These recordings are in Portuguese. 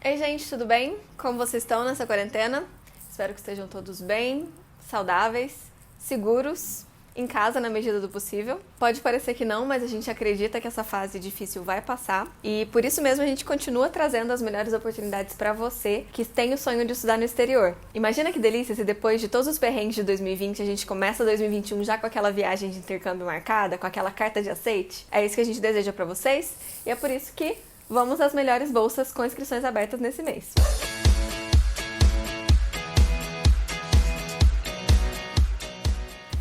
Ei, gente, tudo bem? Como vocês estão nessa quarentena? Espero que estejam todos bem, saudáveis, seguros, em casa na medida do possível. Pode parecer que não, mas a gente acredita que essa fase difícil vai passar e por isso mesmo a gente continua trazendo as melhores oportunidades para você que tem o sonho de estudar no exterior. Imagina que delícia se depois de todos os perrengues de 2020 a gente começa 2021 já com aquela viagem de intercâmbio marcada, com aquela carta de aceite. É isso que a gente deseja para vocês e é por isso que vamos às melhores bolsas com inscrições abertas nesse mês.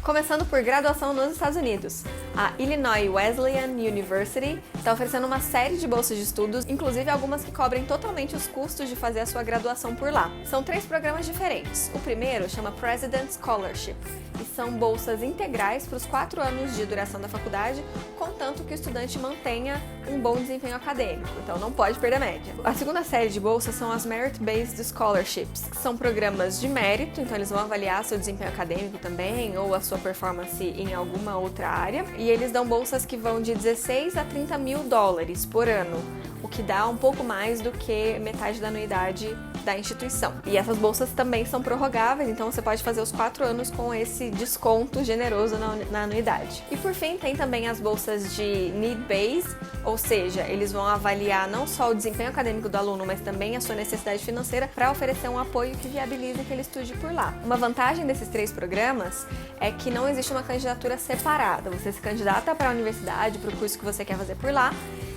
Começando por graduação nos Estados Unidos. A Illinois Wesleyan University está oferecendo uma série de bolsas de estudos, inclusive algumas que cobrem totalmente os custos de fazer a sua graduação por lá. São 3 programas diferentes. O primeiro chama President's Scholarship e são bolsas integrais para os 4 anos de duração da faculdade, contanto que o estudante mantenha um bom desempenho acadêmico, então não pode perder a média. A segunda série de bolsas são as Merit-Based Scholarships, que são programas de mérito, então eles vão avaliar seu desempenho acadêmico também, ou a sua performance em alguma outra área, e eles dão bolsas que vão de 16 a 30 mil dólares por ano, o que dá um pouco mais do que metade da anuidade da instituição. E essas bolsas também são prorrogáveis, então você pode fazer os 4 anos com esse desconto generoso na anuidade. E por fim, tem também as bolsas de Need-Based, ou seja, eles vão avaliar não só o desempenho acadêmico do aluno, mas também a sua necessidade financeira para oferecer um apoio que viabilize que ele estude por lá. Uma vantagem desses 3 programas é que não existe uma candidatura separada. Você se candidata para a universidade, para o curso que você quer fazer por lá,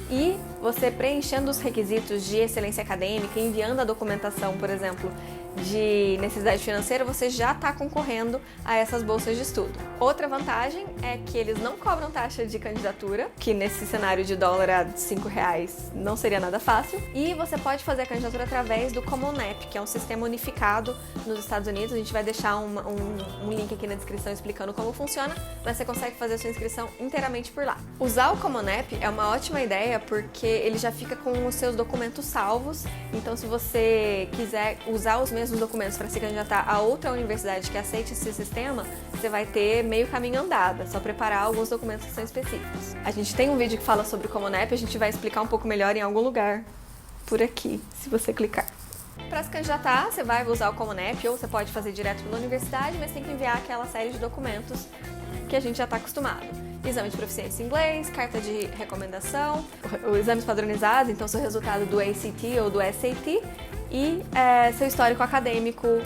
e você preenchendo os requisitos de excelência acadêmica, enviando a documentação, por exemplo, de necessidade financeira, você já está concorrendo a essas bolsas de estudo. Outra vantagem é que eles não cobram taxa de candidatura, que nesse cenário de dólar a R$5 não seria nada fácil, e você pode fazer a candidatura através do Common App, que é um sistema unificado nos Estados Unidos. A gente vai deixar um link aqui na descrição explicando como funciona, mas você consegue fazer a sua inscrição inteiramente por lá. Usar o Common App é uma ótima ideia porque ele já fica com os seus documentos salvos, então se você quiser usar os mesmos documentos para se candidatar a outra universidade que aceite esse sistema, você vai ter meio caminho andado, é só preparar alguns documentos que são específicos. A gente tem um vídeo que fala sobre o Common App, a gente vai explicar um pouco melhor em algum lugar por aqui, se você clicar. Para se candidatar, você vai usar o Common App ou você pode fazer direto pela universidade, mas tem que enviar aquela série de documentos que a gente já está acostumado. Exame de proficiência em inglês, carta de recomendação, os exames padronizados, então seu resultado do ACT ou do SAT e seu histórico acadêmico, e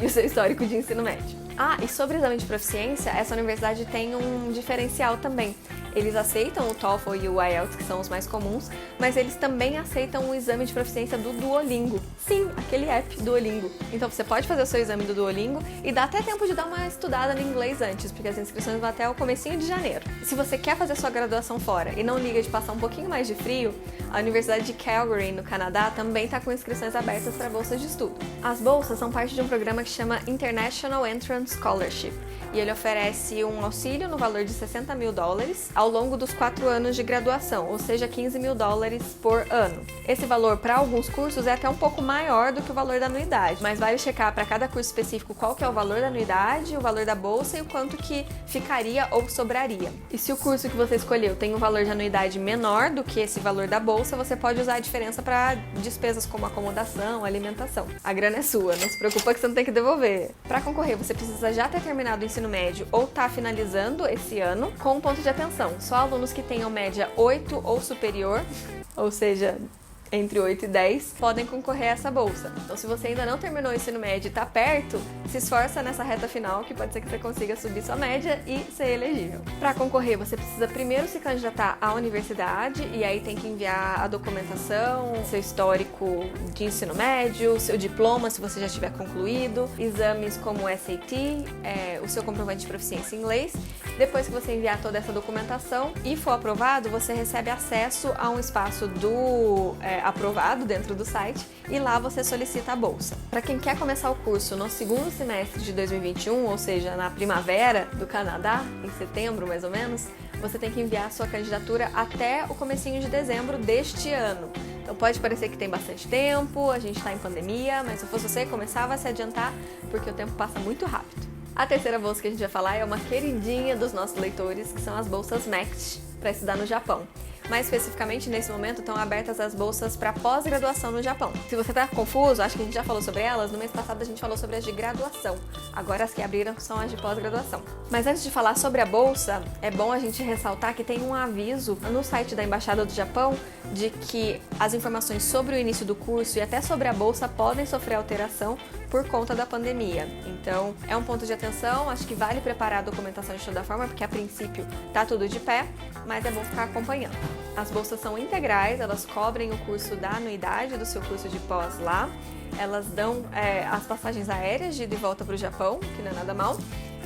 o seu histórico de ensino médio. E sobre o exame de proficiência, essa universidade tem um diferencial também. Eles aceitam o TOEFL e o IELTS, que são os mais comuns, mas eles também aceitam o exame de proficiência do Duolingo. Sim, aquele app Duolingo. Então você pode fazer o seu exame do Duolingo e dá até tempo de dar uma estudada no inglês antes, porque as inscrições vão até o comecinho de janeiro. Se você quer fazer sua graduação fora e não liga de passar um pouquinho mais de frio, a Universidade de Calgary, no Canadá, também está com inscrições abertas para bolsas de estudo. As bolsas são parte de um programa que chama International Entrance Scholarship, e ele oferece um auxílio no valor de 60 mil dólares ao longo dos 4 anos de graduação, ou seja, 15 mil dólares por ano. Esse valor para alguns cursos é até um pouco maior do que o valor da anuidade, mas vale checar para cada curso específico qual que é o valor da anuidade, o valor da bolsa e o quanto que ficaria ou sobraria. E se o curso que você escolheu tem um valor de anuidade menor do que esse valor da bolsa, você pode usar a diferença para despesas como acomodação, alimentação. A grana é sua, não se preocupa que você não tem que devolver. Para concorrer, você precisa já ter terminado o ensino médio ou tá finalizando esse ano, com um ponto de atenção. Só alunos que tenham média 8 ou superior, ou seja, entre 8 e 10, podem concorrer a essa bolsa. Então, se você ainda não terminou o ensino médio e está perto, se esforça nessa reta final, que pode ser que você consiga subir sua média e ser elegível. Para concorrer, você precisa primeiro se candidatar à universidade, e aí tem que enviar a documentação, seu histórico de ensino médio, seu diploma, se você já tiver concluído, exames como o SAT, o seu comprovante de proficiência em inglês. Depois que você enviar toda essa documentação e for aprovado, você recebe acesso a um espaço do aprovado dentro do site e lá você solicita a bolsa. Para quem quer começar o curso no segundo semestre de 2021, ou seja, na primavera do Canadá, em setembro mais ou menos, você tem que enviar a sua candidatura até o comecinho de dezembro deste ano. Então pode parecer que tem bastante tempo, a gente está em pandemia, mas se fosse você, começava a se adiantar porque o tempo passa muito rápido. A terceira bolsa que a gente vai falar é uma queridinha dos nossos leitores, que são as bolsas MEXT para estudar no Japão. Mais especificamente, nesse momento, estão abertas as bolsas para pós-graduação no Japão. Se você está confuso, acho que a gente já falou sobre elas, no mês passado a gente falou sobre as de graduação. Agora as que abriram são as de pós-graduação. Mas antes de falar sobre a bolsa, é bom a gente ressaltar que tem um aviso no site da Embaixada do Japão de que as informações sobre o início do curso e até sobre a bolsa podem sofrer alteração por conta da pandemia. Então, é um ponto de atenção, acho que vale preparar a documentação de toda forma, porque a princípio tá tudo de pé, mas é bom ficar acompanhando. As bolsas são integrais, elas cobrem o curso da anuidade do seu curso de pós lá, elas dão as passagens aéreas de ida e volta para o Japão, que não é nada mal,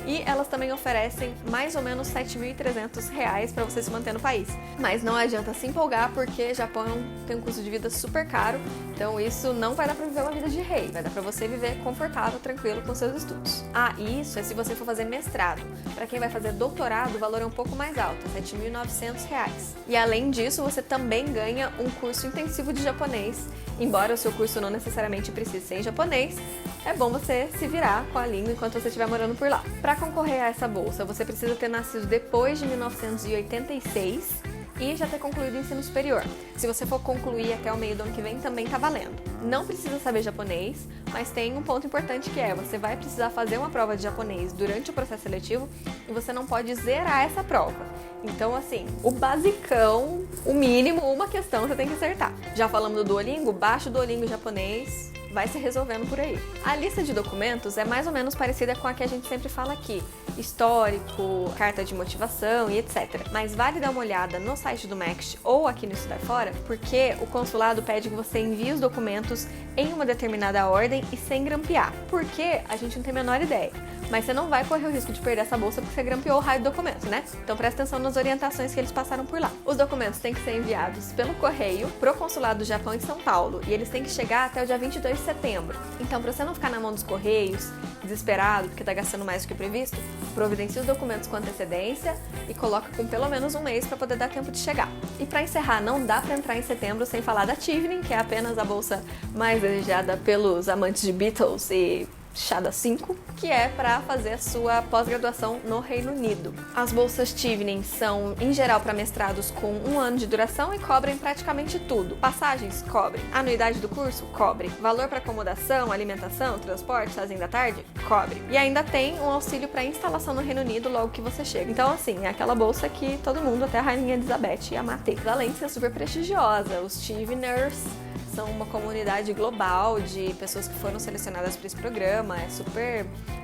e elas também oferecem mais ou menos R$ 7.300 para você se manter no país. Mas não adianta se empolgar, porque Japão tem um custo de vida super caro, então isso não vai dar para viver uma vida de rei, vai dar para você viver confortável, tranquilo com seus estudos. Isso é se você for fazer mestrado. Para quem vai fazer doutorado, o valor é um pouco mais alto, R$ 7.900. E além disso, você também ganha um curso intensivo de japonês. Embora o seu curso não necessariamente precise ser em japonês, é bom você se virar com a língua enquanto você estiver morando por lá. Para concorrer a essa bolsa, você precisa ter nascido depois de 1986 e já ter concluído o ensino superior. Se você for concluir até o meio do ano que vem, também tá valendo. Não precisa saber japonês, mas tem um ponto importante que você vai precisar fazer uma prova de japonês durante o processo seletivo e você não pode zerar essa prova. Então, assim, o basicão, o mínimo, uma questão você tem que acertar. Já falamos do Duolingo? Baixa o Duolingo japonês, vai se resolvendo por aí. A lista de documentos é mais ou menos parecida com a que a gente sempre fala aqui. Histórico, carta de motivação e etc. Mas vale dar uma olhada no site do MEXT ou aqui no Estudar Fora, porque o consulado pede que você envie os documentos em uma determinada ordem e sem grampear. Porque a gente não tem a menor ideia. Mas você não vai correr o risco de perder essa bolsa porque você grampeou o raio do documento, né? Então presta atenção nas orientações que eles passaram por lá. Os documentos têm que ser enviados pelo correio pro consulado do Japão em São Paulo e eles têm que chegar até o dia 22 de setembro. Então, para você não ficar na mão dos correios, desesperado porque tá gastando mais do que o previsto, providencie os documentos com antecedência e coloca com pelo menos um mês para poder dar tempo de chegar. E para encerrar, não dá para entrar em setembro sem falar da Chevening, que é apenas a bolsa mais desejada pelos amantes de Beatles e Chada 5, que é para fazer a sua pós-graduação no Reino Unido. As bolsas Chevening são, em geral, para mestrados com 1 ano de duração e cobrem praticamente tudo. Passagens? Cobrem. Anuidade do curso? Cobre. Valor para acomodação, alimentação, transporte, sozinho da tarde? Cobre. E ainda tem um auxílio para instalação no Reino Unido logo que você chega. Então, assim, é aquela bolsa que todo mundo, até a Rainha Elizabeth, ia matar. Além de ser super prestigiosa, os Cheveners são uma comunidade global de pessoas que foram selecionadas para esse programa.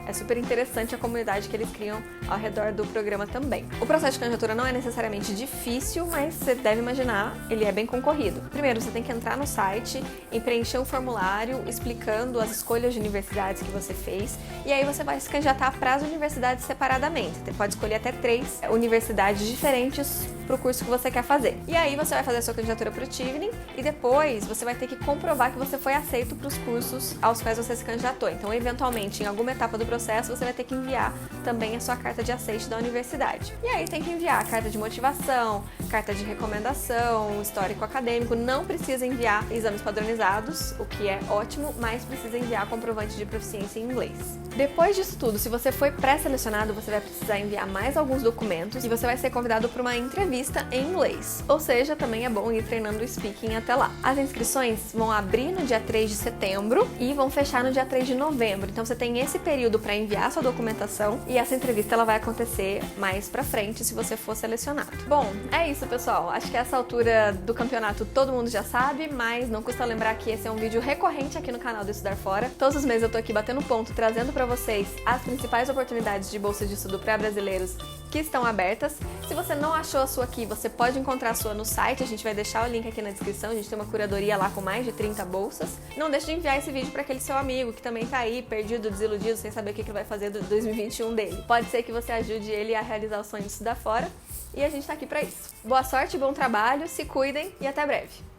É super interessante a comunidade que eles criam ao redor do programa também. O processo de candidatura não é necessariamente difícil, mas você deve imaginar, ele é bem concorrido. Primeiro, você tem que entrar no site e preencher um formulário explicando as escolhas de universidades que você fez, e aí você vai se candidatar para as universidades separadamente. Você pode escolher até 3 universidades diferentes para o curso que você quer fazer. E aí você vai fazer a sua candidatura para o Chevening e depois você vai ter que comprovar que você foi aceito para os cursos aos quais você se candidatou. Então, eventualmente, em alguma etapa do processo, você vai ter que enviar também a sua carta de aceite da universidade. E aí tem que enviar a carta de motivação, carta de recomendação, histórico acadêmico. Não precisa enviar exames padronizados, o que é ótimo, mas precisa enviar comprovante de proficiência em inglês. Depois disso tudo, se você foi pré-selecionado, você vai precisar enviar mais alguns documentos e você vai ser convidado para uma entrevista em inglês. Ou seja, também é bom ir treinando o speaking até lá. As inscrições vão abrir no dia 3 de setembro e vão fechar no dia 3 de novembro. Então você tem esse período para enviar sua documentação e essa entrevista ela vai acontecer mais pra frente se você for selecionado. Bom, é isso, pessoal. Acho que essa altura do campeonato todo mundo já sabe, mas não custa lembrar que esse é um vídeo recorrente aqui no canal do Estudar Fora. Todos os meses eu tô aqui batendo ponto, trazendo pra vocês as principais oportunidades de bolsa de estudo para brasileiros que estão abertas. Se você não achou a sua aqui, você pode encontrar a sua no site, a gente vai deixar o link aqui na descrição, a gente tem uma curadoria lá com mais de 30 bolsas. Não deixe de enviar esse vídeo para aquele seu amigo que também tá aí, perdido, desiludido, sem saber o que ele vai fazer do 2021 dele. Pode ser que você ajude ele a realizar o sonho de estudar fora e a gente tá aqui para isso. Boa sorte, bom trabalho, se cuidem e até breve!